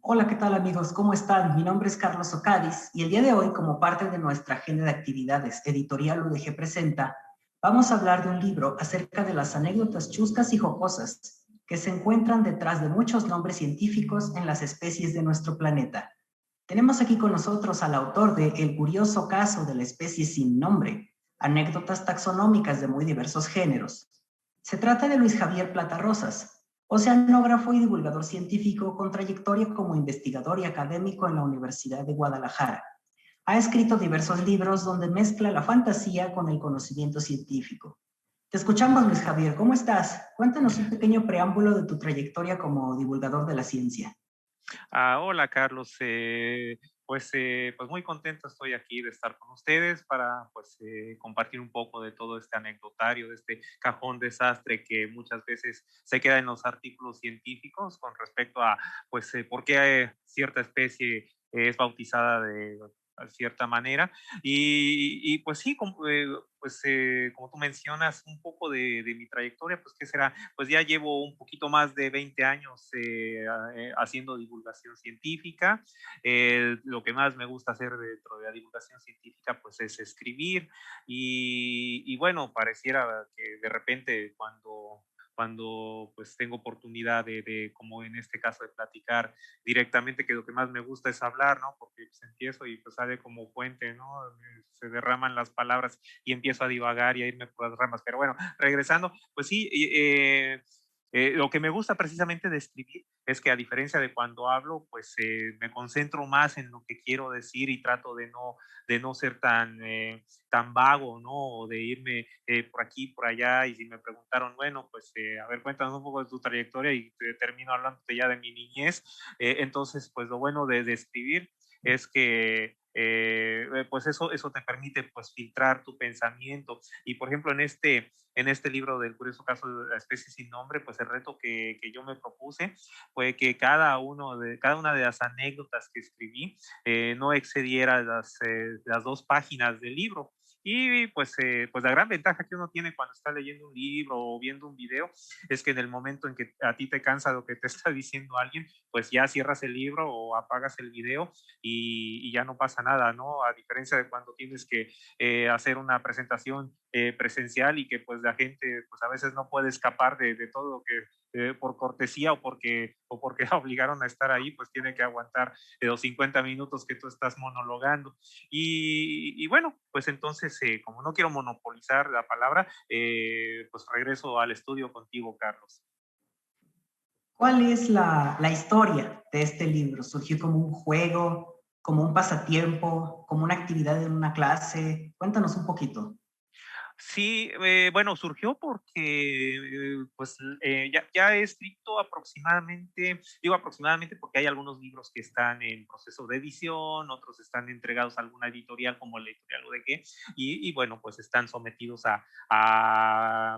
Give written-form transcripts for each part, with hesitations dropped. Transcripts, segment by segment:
Hola, ¿qué tal amigos? ¿Cómo están? Mi nombre es Carlos Ocadis y el día de hoy, como parte de nuestra agenda de actividades editorial UDG Presenta, vamos a hablar de un libro acerca de las anécdotas chuscas y jocosas que se encuentran detrás de muchos nombres científicos en las especies de nuestro planeta. Tenemos aquí con nosotros al autor de El curioso caso de la especie sin nombre, anécdotas taxonómicas de muy diversos géneros. Se trata de Luis Javier Plata Rosas, oceanógrafo y divulgador científico con trayectoria como investigador y académico en la Universidad de Guadalajara. Ha escrito diversos libros donde mezcla la fantasía con el conocimiento científico. Te escuchamos, Luis Javier. ¿Cómo estás? Cuéntanos un pequeño preámbulo de tu trayectoria como divulgador de la ciencia. Hola Carlos, pues muy contento estoy aquí de estar con ustedes para compartir un poco de todo este anecdotario, de este cajón desastre que muchas veces se queda en los artículos científicos con respecto a por qué cierta especie es bautizada de cierta manera. Pues sí, como tú mencionas, un poco de mi trayectoria, pues qué será, pues ya llevo un poquito más de 20 años haciendo divulgación científica. Lo que más me gusta hacer dentro de la divulgación científica pues es escribir y bueno, pareciera que de repente cuando pues tengo oportunidad como en este caso, de platicar directamente, que lo que más me gusta es hablar, ¿no? Porque pues empiezo y pues sale como puente, ¿no? Se derraman las palabras y empiezo a divagar y a irme por las ramas. Pero bueno, regresando, pues sí, lo que me gusta precisamente de escribir es que, a diferencia de cuando hablo, pues me concentro más en lo que quiero decir y trato de no ser tan vago, ¿no? O de irme por aquí, por allá. Y si me preguntaron, bueno, pues a ver, cuéntanos un poco de tu trayectoria y te termino hablando ya de mi niñez. Entonces, pues lo bueno de escribir es que pues eso te permite pues filtrar tu pensamiento. Y por ejemplo, en este libro del curioso caso de la especie sin nombre, pues el reto que yo me propuse fue que cada una de las anécdotas que escribí no excediera las 2 páginas del libro. Y pues la gran ventaja que uno tiene cuando está leyendo un libro o viendo un video es que en el momento en que a ti te cansa lo que te está diciendo alguien, pues ya cierras el libro o apagas el video y ya no pasa nada, ¿no? A diferencia de cuando tienes que hacer una presentación presencial y que pues la gente pues a veces no puede escapar de todo lo que por cortesía o porque la obligaron a estar ahí, pues tiene que aguantar los 50 minutos que tú estás monologando. Y bueno, pues entonces, como no quiero monopolizar la palabra, pues regreso al estudio contigo, Carlos. ¿Cuál es la historia de este libro? ¿Surgió como un juego, como un pasatiempo, como una actividad en una clase? Cuéntanos un poquito. Sí, bueno, surgió porque, ya he escrito aproximadamente, digo aproximadamente porque hay algunos libros que están en proceso de edición, otros están entregados a alguna editorial como la editorial UDG, y bueno, pues están sometidos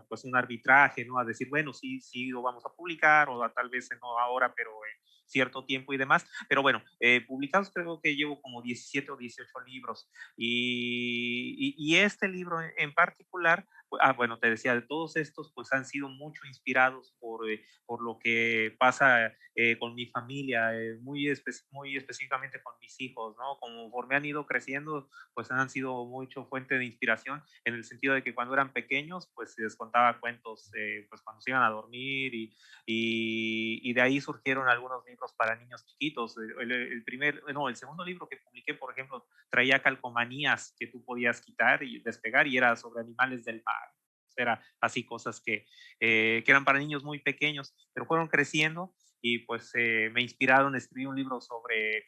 pues un arbitraje, ¿no? A decir, bueno, sí, sí lo vamos a publicar, o tal vez no ahora, pero en cierto tiempo y demás. Pero bueno, publicados creo que llevo como 17 o 18 libros. Y este libro en particular, bueno, te decía, de todos estos, pues han sido mucho inspirados por lo que pasa con mi familia, muy específicamente con mis hijos, ¿no? Conforme han ido creciendo, pues han sido mucho fuente de inspiración, en el sentido de que cuando eran pequeños, pues les contaba cuentos, pues cuando se iban a dormir, y de ahí surgieron algunos libros para niños chiquitos. El segundo libro que publiqué, por ejemplo, traía calcomanías que tú podías quitar y despegar, y era sobre animales del mar. Era así, cosas que eran para niños muy pequeños, pero fueron creciendo y pues me inspiraron a escribir un libro sobre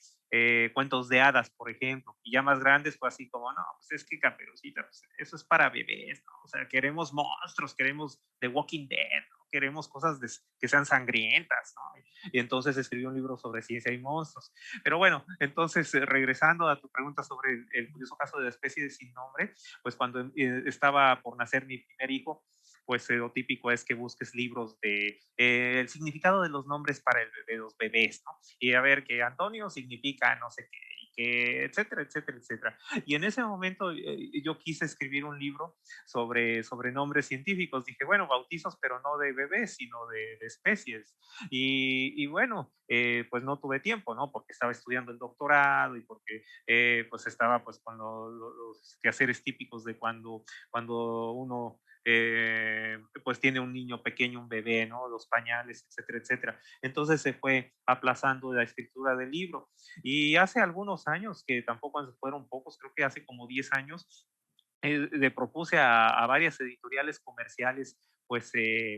cuentos de hadas, por ejemplo. Y ya más grandes fue así como, no, pues es que Caperucita, pues, eso es para bebés, ¿no? O sea, queremos monstruos, queremos The Walking Dead, ¿no? Queremos cosas que sean sangrientas, ¿no? Y entonces escribí un libro sobre ciencia y monstruos. Pero bueno, entonces, regresando a tu pregunta sobre el curioso caso de la especie de sin nombre, pues cuando estaba por nacer mi primer hijo, pues lo típico es que busques libros de el significado de los nombres para de los bebés, ¿no? Y a ver, que Antonio significa no sé qué, que, etcétera, etcétera, etcétera. Y en ese momento yo quise escribir un libro sobre nombres científicos. Dije, bueno, bautizos, pero no de bebés, sino de especies. Y bueno, pues no tuve tiempo, ¿no? Porque estaba estudiando el doctorado y porque pues estaba pues con los quehaceres típicos de cuando uno pues tiene un niño pequeño, un bebé, ¿no? Los pañales, etcétera, etcétera. Entonces se fue aplazando la escritura del libro. Y hace algunos años, que tampoco fueron pocos, creo que hace como 10 años, le propuse a varias editoriales comerciales pues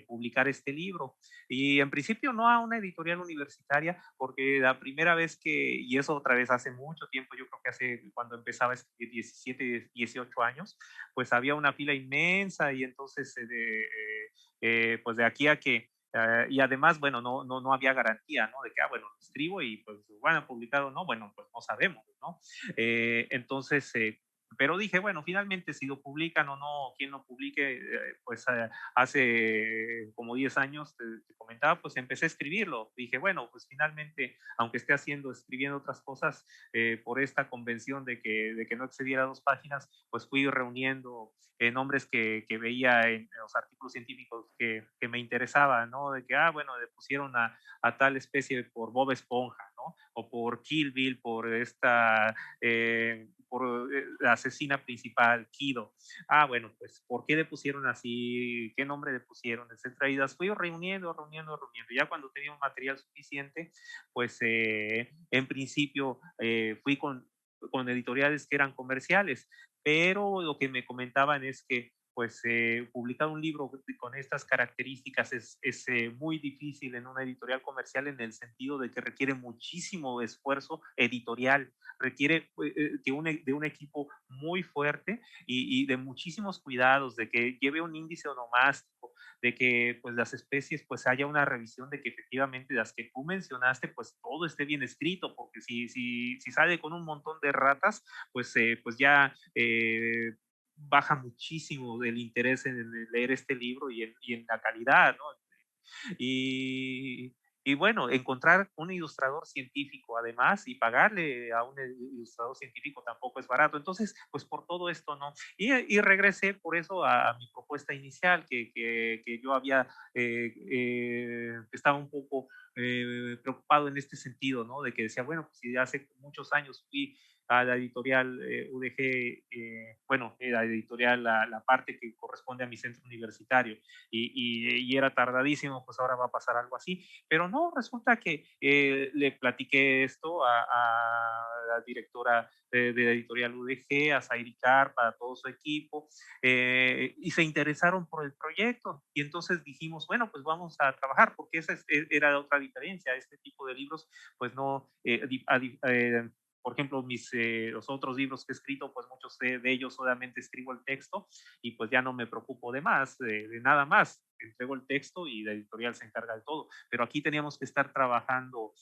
publicar este libro. Y en principio no a una editorial universitaria, porque la primera vez que, y eso otra vez hace mucho tiempo, yo creo que hace cuando empezaba a escribir 17, 18 años, pues había una fila inmensa y entonces pues de aquí a que y además, bueno, no había garantía, ¿no? De que, bueno, lo escribo y pues van a publicar o no, bueno, pues no sabemos, ¿no? Entonces, pero dije, bueno, finalmente si lo publican o no, quien lo publique, pues hace como 10 años, te comentaba, pues empecé a escribirlo. Dije, bueno, pues finalmente, aunque esté escribiendo otras cosas, por esta convención de que no excediera 2 páginas, pues fui reuniendo nombres que veía en los artículos científicos que me interesaban, ¿no? De que, bueno, le pusieron a tal especie por Bob Esponja, ¿no? O por Kill Bill, por la asesina principal, Kido. Bueno, pues, ¿por qué le pusieron así? ¿Qué nombre le pusieron? Etcétera. Y las fui reuniendo. Ya cuando tenía un material suficiente, pues, en principio, fui con editoriales que eran comerciales, pero lo que me comentaban es que pues publicar un libro con estas características es muy difícil en una editorial comercial en el sentido de que requiere muchísimo esfuerzo editorial, requiere de un equipo muy fuerte y de muchísimos cuidados, de que lleve un índice onomástico, de que pues las especies pues haya una revisión de que efectivamente las que tú mencionaste pues todo esté bien escrito, porque si sale con un montón de ratas, pues ya baja muchísimo el interés en leer este libro y en la calidad, ¿no? Y, y bueno, encontrar un ilustrador científico además y pagarle a un ilustrador científico tampoco es barato. Entonces, pues por todo esto, ¿no? Y regresé por eso a mi propuesta inicial, que yo había, estaba un poco preocupado en este sentido, ¿no? De que decía, bueno, pues si hace muchos años fui a la editorial UDG, bueno, la editorial, la parte que corresponde a mi centro universitario, y era tardadísimo, pues ahora va a pasar algo así. Pero no, resulta que le platiqué esto a la directora de la editorial UDG, a Zairi Carr, para todo su equipo, y se interesaron por el proyecto. Y entonces dijimos, bueno, pues vamos a trabajar, porque esa era otra diferencia. Este tipo de libros, pues no, por ejemplo, los otros libros que he escrito, pues muchos de ellos solamente escribo el texto y pues ya no me preocupo de más, de nada más. Entrego el texto y la editorial se encarga de todo. Pero aquí teníamos que estar trabajando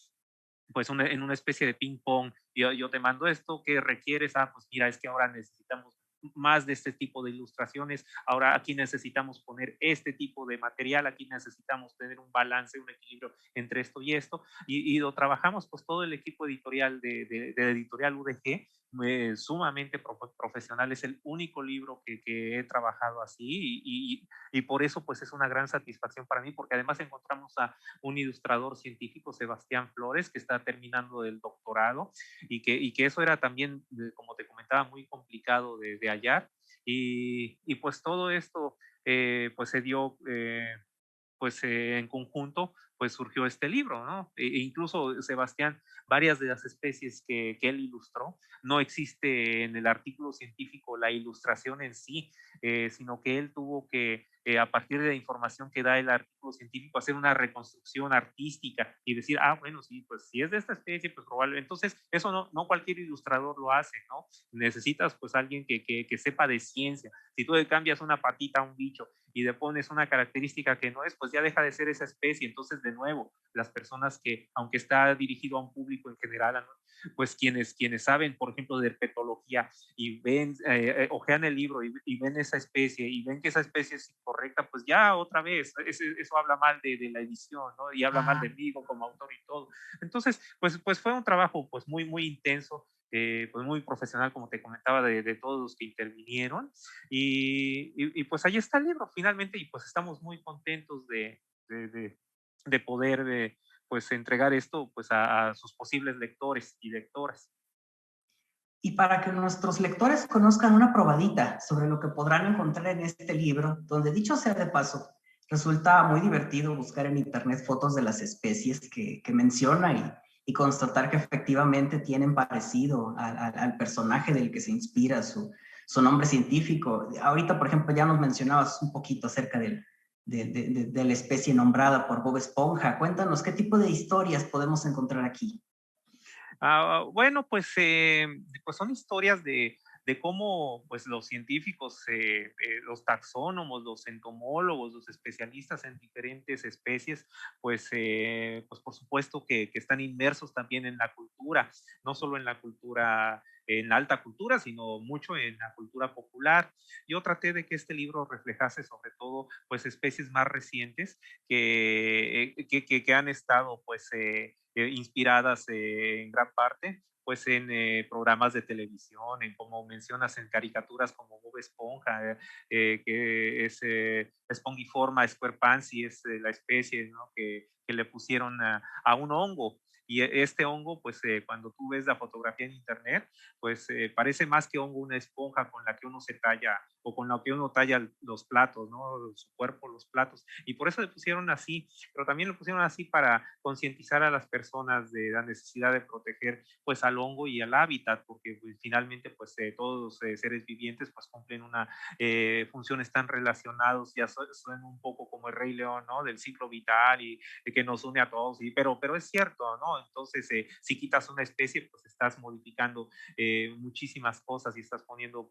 pues en una especie de ping pong. Yo te mando esto, ¿qué requieres? Pues mira, es que ahora necesitamos más de este tipo de ilustraciones, ahora aquí necesitamos poner este tipo de material, aquí necesitamos tener un balance, un equilibrio entre esto y esto, y lo trabajamos pues todo el equipo editorial de editorial UDG, sumamente profesional, es el único libro que he trabajado así y por eso pues es una gran satisfacción para mí, porque además encontramos a un ilustrador científico, Sebastián Flores, que está terminando el doctorado y que eso era también, como te comentaba, muy complicado de hallar. Y pues todo esto pues se dio pues en conjunto, pues surgió este libro, ¿no? Incluso Sebastián, varias de las especies que él ilustró, no existe en el artículo científico la ilustración en sí, sino que él tuvo que, a partir de la información que da el artículo científico, hacer una reconstrucción artística y decir, bueno, sí, pues si es de esta especie, pues probablemente. Entonces, eso no cualquier ilustrador lo hace, ¿no? Necesitas pues alguien que sepa de ciencia. Si tú le cambias una patita a un bicho y le pones una característica que no es, pues ya deja de ser esa especie. Entonces, de nuevo, las personas que, aunque está dirigido a un público en general, pues quienes saben, por ejemplo, de herpetología y ven, ojean el libro y ven esa especie y ven que esa especie es incorrecta, pues ya otra vez, eso habla mal de la edición, ¿no? Y habla mal Ah, de mí como autor y todo. Entonces, pues fue un trabajo pues muy, muy intenso pues muy profesional, como te comentaba, de todos los que intervinieron. Y pues ahí está el libro finalmente y pues estamos muy contentos de, de- de poder pues entregar esto pues a sus posibles lectores y lectoras. Y para que nuestros lectores conozcan una probadita sobre lo que podrán encontrar en este libro, donde dicho sea de paso, resulta muy divertido buscar en internet fotos de las especies que menciona y constatar que efectivamente tienen parecido al personaje del que se inspira su nombre científico. Ahorita, por ejemplo, ya nos mencionabas un poquito acerca de la especie nombrada por Bob Esponja. Cuéntanos qué tipo de historias podemos encontrar aquí. Bueno, pues son historias de cómo pues, los científicos, los taxónomos, los entomólogos, los especialistas en diferentes especies, pues por supuesto que están inmersos también en la cultura, no solo en la cultura, en la alta cultura, sino mucho en la cultura popular. Yo traté de que este libro reflejase sobre todo pues especies más recientes que han estado inspiradas en gran parte pues en programas de televisión, en como mencionas, en caricaturas como Bob Esponja, que es Spongiforma squarepantsi, es la especie, ¿no? que le pusieron a un hongo. Y este hongo, cuando tú ves la fotografía en internet, parece más que hongo una esponja con la que uno se talla o con la que uno talla los platos, ¿no? Su cuerpo, los platos. Y por eso le pusieron así, pero también lo pusieron así para concientizar a las personas de la necesidad de proteger pues al hongo y al hábitat, porque pues, finalmente todos los seres vivientes pues cumplen una funciones tan relacionados, ya suena un poco como el Rey León, ¿no? Del ciclo vital y que nos une a todos, pero es cierto, ¿no? Entonces, si quitas una especie, pues estás modificando muchísimas cosas y estás poniendo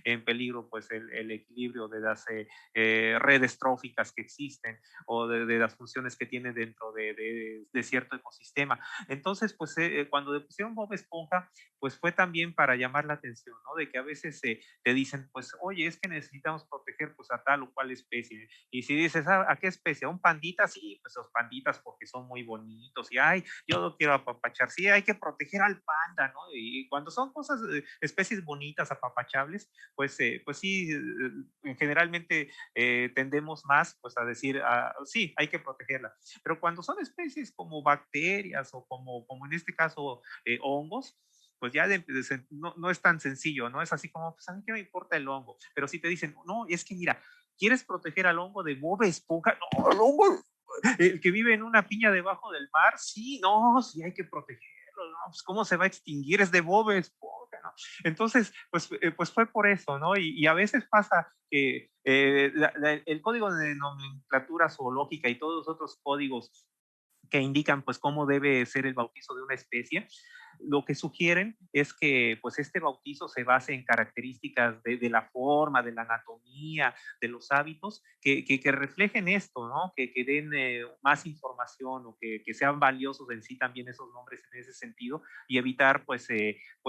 en peligro pues el equilibrio de las redes tróficas que existen o de las funciones que tiene dentro de cierto ecosistema. Entonces, cuando le pusieron Bob Esponja, pues fue también para llamar la atención, ¿no? De que a veces te dicen, pues, oye, es que necesitamos proteger pues a tal o cual especie. Y si dices, ¿a qué especie? ¿A un pandita? Sí, pues los panditas porque son muy bonitos. Y, ay, yo lo quiero apapachar. Sí, hay que proteger al panda, ¿no? Y cuando son cosas, especies bonitas, apapachables, pues sí, generalmente tendemos más pues a decir, sí, hay que protegerla. Pero cuando son especies como bacterias o como en este caso hongos, pues ya no es tan sencillo, ¿no? Es así como, pues a mí qué me importa el hongo. Pero si te dicen, no, es que mira, ¿quieres proteger al hongo de Bob Esponja? No, el hongo el que vive en una piña debajo del mar, sí, no, sí hay que protegerlo, ¿no? Pues cómo se va a extinguir, es de Bob Esponja, ¿no? Entonces, pues fue por eso, ¿no? Y a veces pasa que el código de nomenclatura zoológica y todos los otros códigos que indican pues cómo debe ser el bautizo de una especie, lo que sugieren es que pues este bautizo se base en características de la forma, de la anatomía, de los hábitos, que reflejen esto, ¿no? Que den más información o que sean valiosos en sí también esos nombres en ese sentido y evitar pues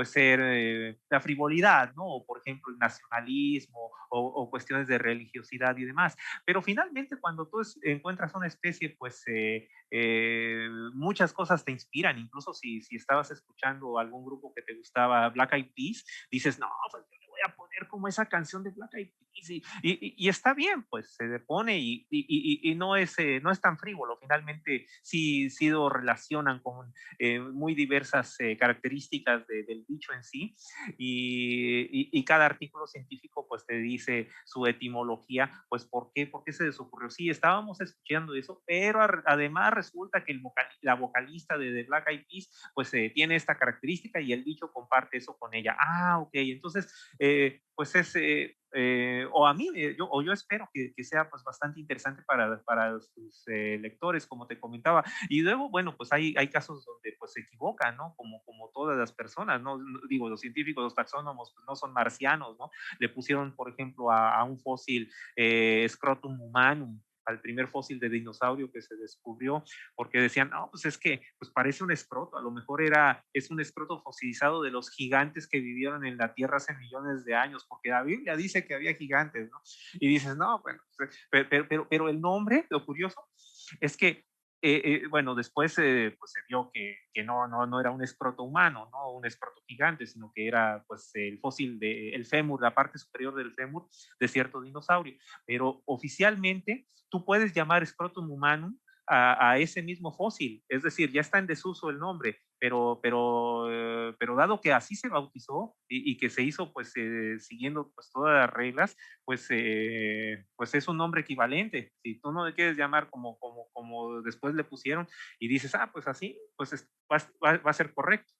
ser la frivolidad, ¿no? O por ejemplo el nacionalismo o cuestiones de religiosidad y demás. Pero finalmente cuando tú encuentras una especie muchas cosas te inspiran, incluso si estabas escuchando algún grupo que te gustaba, Black Eyed Peas, dices, no, pues yo le voy a poner como esa canción de Black Eyed Peas y está bien, pues se le pone y no es tan frívolo, finalmente sí lo relacionan con muy diversas características del bicho en sí y cada artículo científico pues te dice su etimología, pues por qué se les ocurrió. Sí, estábamos escuchando eso, pero además resulta que la vocalista de The Black Eyed Peas pues tiene esta característica y el bicho comparte eso con ella. Ok, entonces o a mí, yo espero que sea pues bastante interesante para sus lectores, como te comentaba. Y luego, bueno, pues hay casos donde pues se equivocan, ¿no? Como todas las personas, ¿no? Digo, los científicos, los taxónomos, pues no son marcianos, ¿no? Le pusieron, por ejemplo, a un fósil Scrotum humanum, al primer fósil de dinosaurio que se descubrió, porque decían, no, pues es que pues parece un escroto, a lo mejor es un escroto fosilizado de los gigantes que vivieron en la Tierra hace millones de años, porque la Biblia dice que había gigantes, ¿no? Y dices, no, bueno, pero el nombre, lo curioso, es que bueno, después pues se vio que no era un escroto humano, no un escroto gigante, sino que era pues el fósil el fémur, la parte superior del fémur de cierto dinosaurio. Pero oficialmente tú puedes llamar scrotum humanum a ese mismo fósil, es decir, ya está en desuso el nombre, pero dado que así se bautizó y que se hizo pues siguiendo pues todas las reglas, pues es un nombre equivalente. Si tú no le quieres llamar como después le pusieron y dices, ah, pues así, pues va a ser correcto.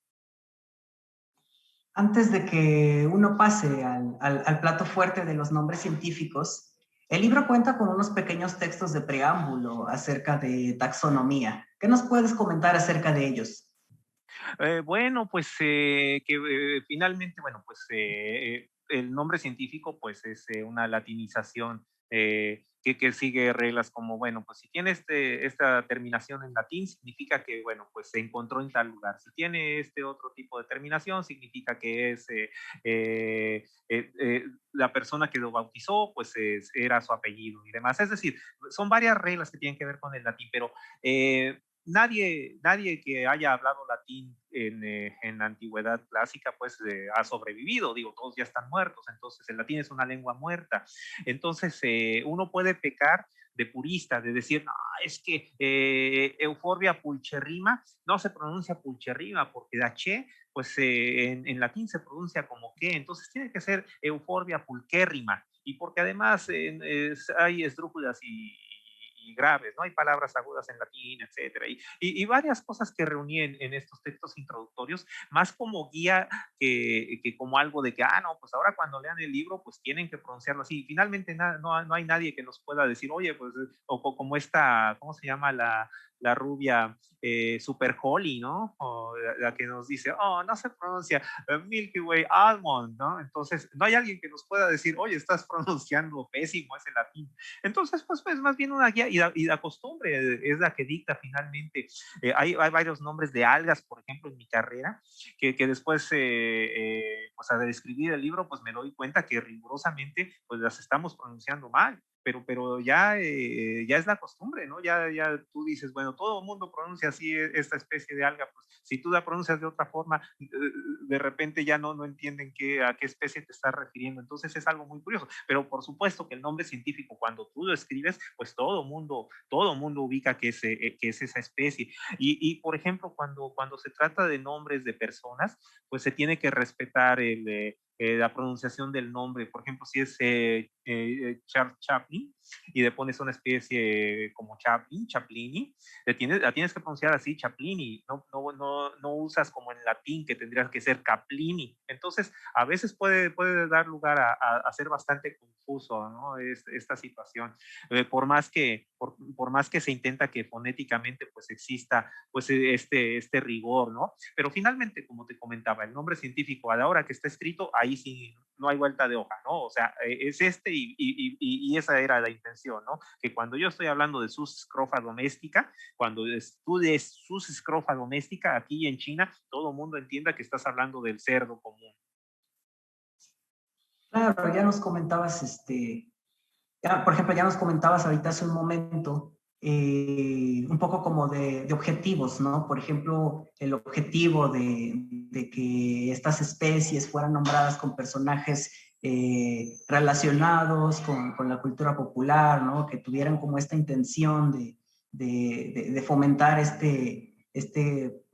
Antes de que uno pase al plato fuerte de los nombres científicos, el libro cuenta con unos pequeños textos de preámbulo acerca de taxonomía. ¿Qué nos puedes comentar acerca de ellos? Bueno, pues que finalmente, bueno, pues el nombre científico pues es una latinización que sigue reglas como, bueno, pues si tiene esta terminación en latín, significa que, bueno, pues se encontró en tal lugar. Si tiene este otro tipo de terminación, significa que es la persona que lo bautizó, pues era su apellido y demás. Es decir, son varias reglas que tienen que ver con el latín, pero nadie que haya hablado latín en la antigüedad clásica, pues ha sobrevivido, digo, todos ya están muertos, entonces el latín es una lengua muerta. Entonces, uno puede pecar de purista, de decir, no, es que Euphorbia pulcherrima no se pronuncia pulcherrima porque la che, pues en latín se pronuncia como que, entonces tiene que ser Euphorbia pulquérrima, y porque además hay esdrújulas y graves, ¿no? Hay palabras agudas en latín, etcétera, y varias cosas que reuní en estos textos introductorios, más como guía que como algo de que, ah, no, pues ahora cuando lean el libro, pues tienen que pronunciarlo así. Finalmente no hay nadie que nos pueda decir, oye, pues, o como esta, ¿cómo se llama la rubia Super Holly, ¿no? O la que nos dice, oh, no se pronuncia Milky Way Almond, ¿no? Entonces, no hay alguien que nos pueda decir, oye, estás pronunciando pésimo ese latín. Entonces, pues es más bien una guía y la costumbre es la que dicta finalmente. Hay varios nombres de algas, por ejemplo, en mi carrera, que después, pues al escribir el libro, pues me doy cuenta que rigurosamente, pues las estamos pronunciando mal. Pero ya es la costumbre, ¿no? Ya tú dices, bueno, todo el mundo pronuncia así esta especie de alga, pues si tú la pronuncias de otra forma, de repente ya no entienden a qué especie te estás refiriendo. Entonces es algo muy curioso. Pero por supuesto que el nombre científico, cuando tú lo escribes, pues todo mundo ubica que es esa especie. Por ejemplo, cuando se trata de nombres de personas, pues se tiene que respetar la pronunciación del nombre. Por ejemplo, si es Charles Chaplin y le pones una especie como Chaplin, Chaplini, la tienes que pronunciar así, Chaplini, no usas como en latín que tendrías que ser Caplini. Entonces, a veces puede dar lugar a ser bastante confuso, ¿no? Esta situación. Por más que se intenta que fonéticamente pues exista pues este rigor, ¿no? Pero finalmente, como te comentaba, el nombre científico a la hora que está escrito, ahí sí no hay vuelta de hoja, ¿no? O sea, es y esa era la intención, ¿no? Que cuando yo estoy hablando de sus scrofa doméstica, cuando estudies sus scrofa doméstica aquí en China, todo el mundo entienda que estás hablando del cerdo común. Claro, ya nos comentabas, por ejemplo, ya nos comentabas ahorita hace un momento un poco como de objetivos, ¿no? Por ejemplo, el objetivo de que estas especies fueran nombradas con personajes relacionados con la cultura popular, ¿no? Que tuvieran como esta intención de fomentar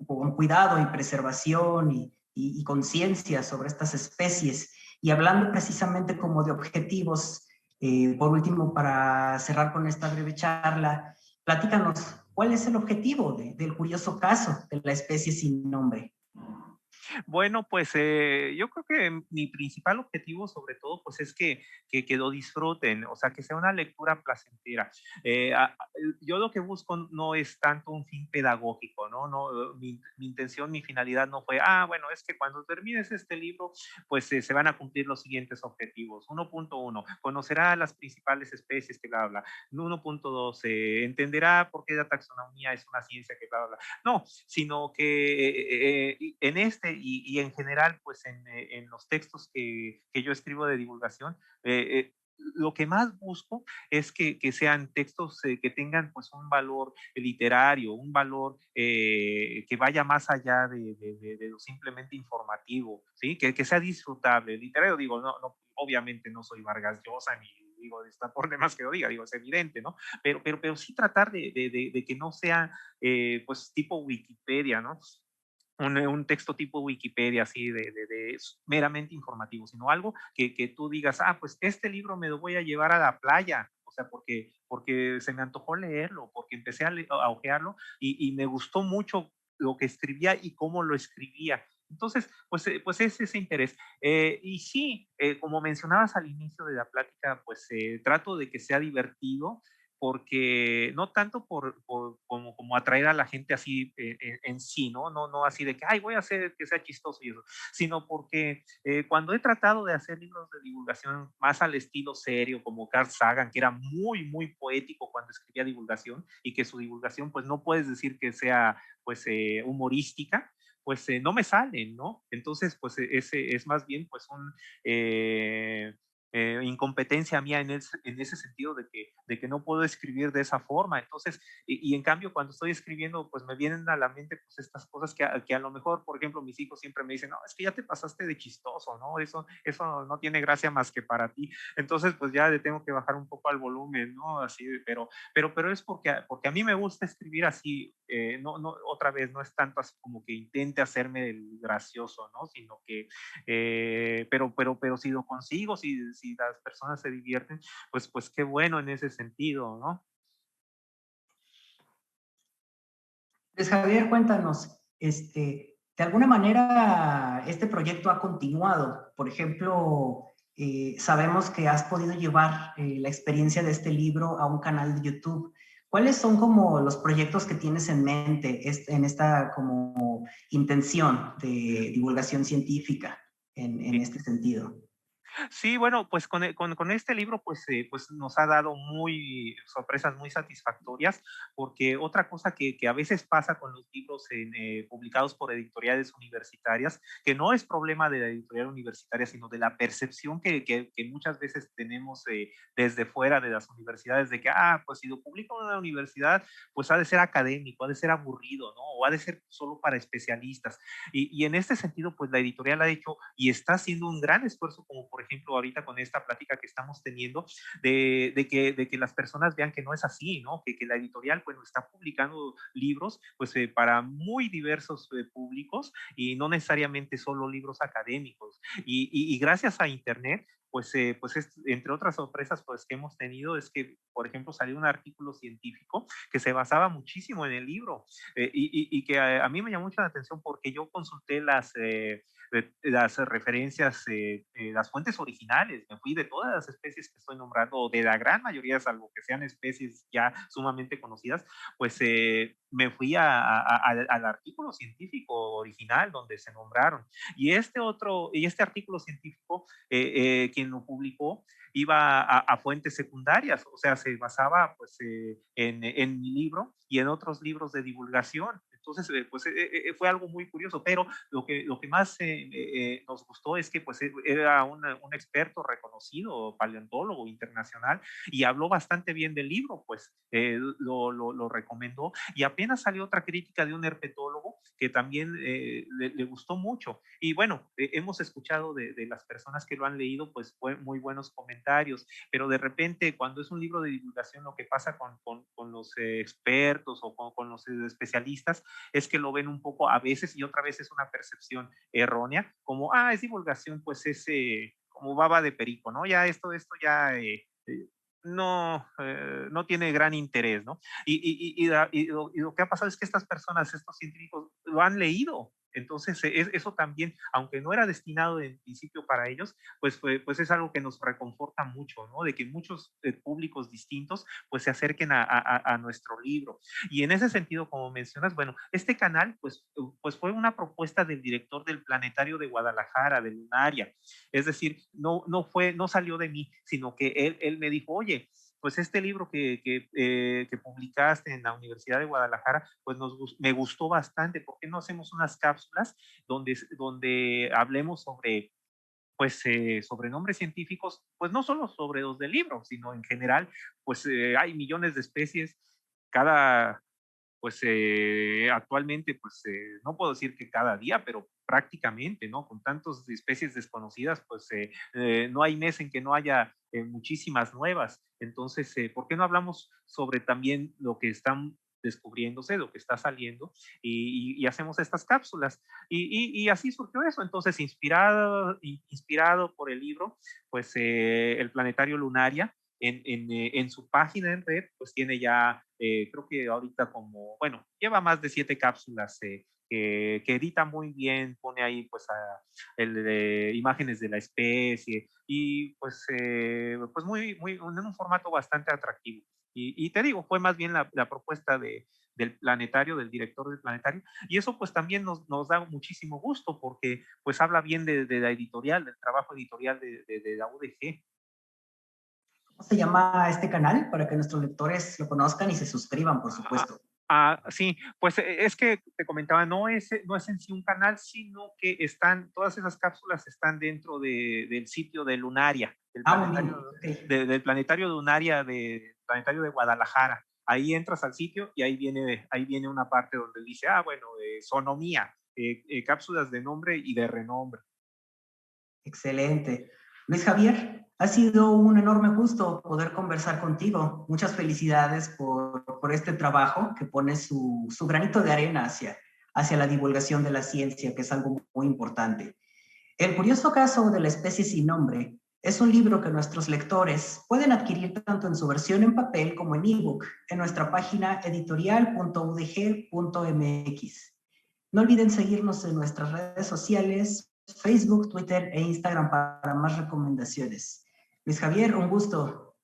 con cuidado y preservación y conciencia sobre estas especies. Y hablando precisamente como de objetivos, por último, para cerrar con esta breve charla, platícanos, ¿cuál es el objetivo del curioso caso de la especie sin nombre? Bueno, pues yo creo que mi principal objetivo, sobre todo, pues es que lo disfruten, o sea, que sea una lectura placentera. Yo lo que busco no es tanto un fin pedagógico, ¿no? Mi intención, mi finalidad no fue, bueno, es que cuando termines este libro, pues se van a cumplir los siguientes objetivos. 1.1, conocerá las principales especies que bla, bla. 1.2, entenderá por qué la taxonomía es una ciencia que bla, bla. No, sino que en y en general, pues en los textos que yo escribo de divulgación, lo que más busco es que sean textos que tengan pues un valor literario, un valor que vaya más allá de lo simplemente informativo, ¿sí? Que sea disfrutable. Literario, digo, obviamente no soy Vargas Llosa ni digo, está por demás que lo diga, digo, es evidente, ¿no? Pero sí tratar de que no sea, pues, tipo Wikipedia, ¿no? Un texto tipo Wikipedia, así meramente informativo, sino algo que tú digas, ah, pues este libro me lo voy a llevar a la playa, o sea, porque se me antojó leerlo, porque empecé a ojearlo y me gustó mucho lo que escribía y cómo lo escribía. Entonces, pues es ese interés. Y sí, como mencionabas al inicio de la plática, pues trato de que sea divertido, porque no tanto como atraer a la gente así en sí, ¿no? No así de que, ay, voy a hacer que sea chistoso y eso, sino porque cuando he tratado de hacer libros de divulgación más al estilo serio, como Carl Sagan, que era muy poético cuando escribía divulgación y que su divulgación, pues no puedes decir que sea, pues, humorística, pues no me salen, ¿no? Entonces, pues ese es más bien, pues, eh, incompetencia mía en ese sentido de que no puedo escribir de esa forma. Entonces, y en cambio, cuando estoy escribiendo, pues me vienen a la mente pues estas cosas que a lo mejor, por ejemplo, mis hijos siempre me dicen, no, es que ya te pasaste de chistoso, ¿no? Eso no tiene gracia más que para ti. Entonces, pues ya le tengo que bajar un poco al volumen, ¿no? Así, pero es porque a mí me gusta escribir así, otra vez, no es tanto así como que intente hacerme el gracioso, ¿no? Sino que pero si lo consigo, si las personas se divierten, pues qué bueno en ese sentido, ¿no? Pues Javier, cuéntanos, de alguna manera este proyecto ha continuado. Por ejemplo, sabemos que has podido llevar la experiencia de este libro a un canal de YouTube. ¿Cuáles son como los proyectos que tienes en mente en esta como intención de divulgación científica en este sentido? Sí, bueno, pues con este libro pues nos ha dado sorpresas muy satisfactorias, porque otra cosa que a veces pasa con los libros publicados por editoriales universitarias, que no es problema de la editorial universitaria, sino de la percepción que muchas veces tenemos desde fuera de las universidades, de que, pues si lo publica una universidad, pues ha de ser académico, ha de ser aburrido, ¿no? O ha de ser solo para especialistas. Y en este sentido, pues la editorial ha hecho y está haciendo un gran esfuerzo, como por ejemplo ahorita con esta plática que estamos teniendo, de que las personas vean que no es así, ¿no? Que la editorial, bueno, está publicando libros, pues para muy diversos públicos y no necesariamente solo libros académicos. Y gracias a Internet, entre otras sorpresas pues, que hemos tenido es que, por ejemplo, salió un artículo científico que se basaba muchísimo en el libro y que a mí me llamó mucho la atención porque yo consulté las referencias, las fuentes originales, me fui de todas las especies que estoy nombrando, o de la gran mayoría, salvo que sean especies ya sumamente conocidas, pues me fui al artículo científico original donde se nombraron. Y este artículo científico, quien lo publicó, iba a fuentes secundarias, o sea, se basaba pues en mi libro y en otros libros de divulgación. Entonces, fue algo muy curioso, pero lo que más nos gustó es que pues era un experto reconocido, paleontólogo internacional, y habló bastante bien del libro, pues lo recomendó, y apenas salió otra crítica de un herpetólogo que también le gustó mucho. Y bueno, hemos escuchado de las personas que lo han leído, pues muy buenos comentarios, pero de repente cuando es un libro de divulgación, lo que pasa con los expertos o con los especialistas es que lo ven un poco a veces y otra vez es una percepción errónea, como, es divulgación, pues es como baba de perico, ¿no? Ya esto ya no tiene gran interés, ¿no? Y lo que ha pasado es que estas personas, estos científicos, lo han leído. Entonces, eso también, aunque no era destinado en principio para ellos, pues es algo que nos reconforta mucho, ¿no? De que muchos públicos distintos pues se acerquen a nuestro libro. Y en ese sentido, como mencionas, bueno, este canal pues fue una propuesta del director del Planetario de Guadalajara, de Lunaria. Es decir, no salió de mí, sino que él me dijo, oye, pues este libro que publicaste en la Universidad de Guadalajara, pues me gustó bastante. ¿Por qué no hacemos unas cápsulas donde hablemos pues sobre nombres científicos, pues no solo sobre los del libro, sino en general, pues hay millones de especies. Cada, pues actualmente, pues no puedo decir que cada día, pero prácticamente, ¿no? Con tantas especies desconocidas, pues no hay mes en que no haya muchísimas nuevas. Entonces, ¿por qué no hablamos sobre también lo que están descubriéndose, lo que está saliendo, y hacemos estas cápsulas? Y así surgió eso. Entonces, inspirado por el libro, pues el Planetario Lunaria, en su página en red, pues tiene ya, creo que ahorita como, bueno, lleva más de 7 cápsulas que edita muy bien, pone ahí pues imágenes de la especie y pues muy, en un formato bastante atractivo. Y te digo, fue más bien la propuesta del planetario, del director del planetario, y eso pues también nos da muchísimo gusto porque pues habla bien de la editorial, del trabajo editorial de la UDG. ¿Cómo se llama este canal? Para que nuestros lectores lo conozcan y se suscriban, por supuesto. Sí, pues es que te comentaba, no es en sí un canal, sino que todas esas cápsulas están dentro del sitio de Lunaria, Muy bien. Okay. del planetario Lunaria, del planetario de Guadalajara. Ahí entras al sitio y ahí viene una parte donde dice, bueno, sonomía, cápsulas de nombre y de renombre. Excelente. Luis Javier, ha sido un enorme gusto poder conversar contigo. Muchas felicidades por este trabajo que pone su granito de arena hacia la divulgación de la ciencia, que es algo muy importante. El curioso caso de la especie sin nombre es un libro que nuestros lectores pueden adquirir tanto en su versión en papel como en ebook en nuestra página editorial.udg.mx. No olviden seguirnos en nuestras redes sociales, Facebook, Twitter e Instagram para más recomendaciones. Luis Javier, un gusto.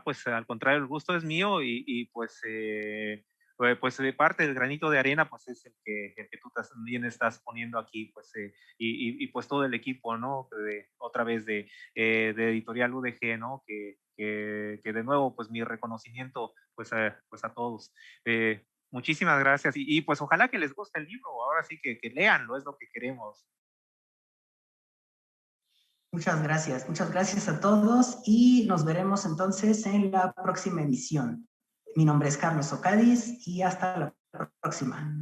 Pues al contrario, el gusto es mío y pues de parte del granito de arena, pues es el que tú también estás poniendo aquí, pues y pues todo el equipo, ¿no? Otra vez de Editorial UDG, ¿no? Que de nuevo, pues mi reconocimiento, pues a todos. Muchísimas gracias y pues ojalá que les guste el libro, ahora sí que leanlo, es lo que queremos. Muchas gracias a todos y nos veremos entonces en la próxima emisión. Mi nombre es Carlos Ocadiz y hasta la próxima.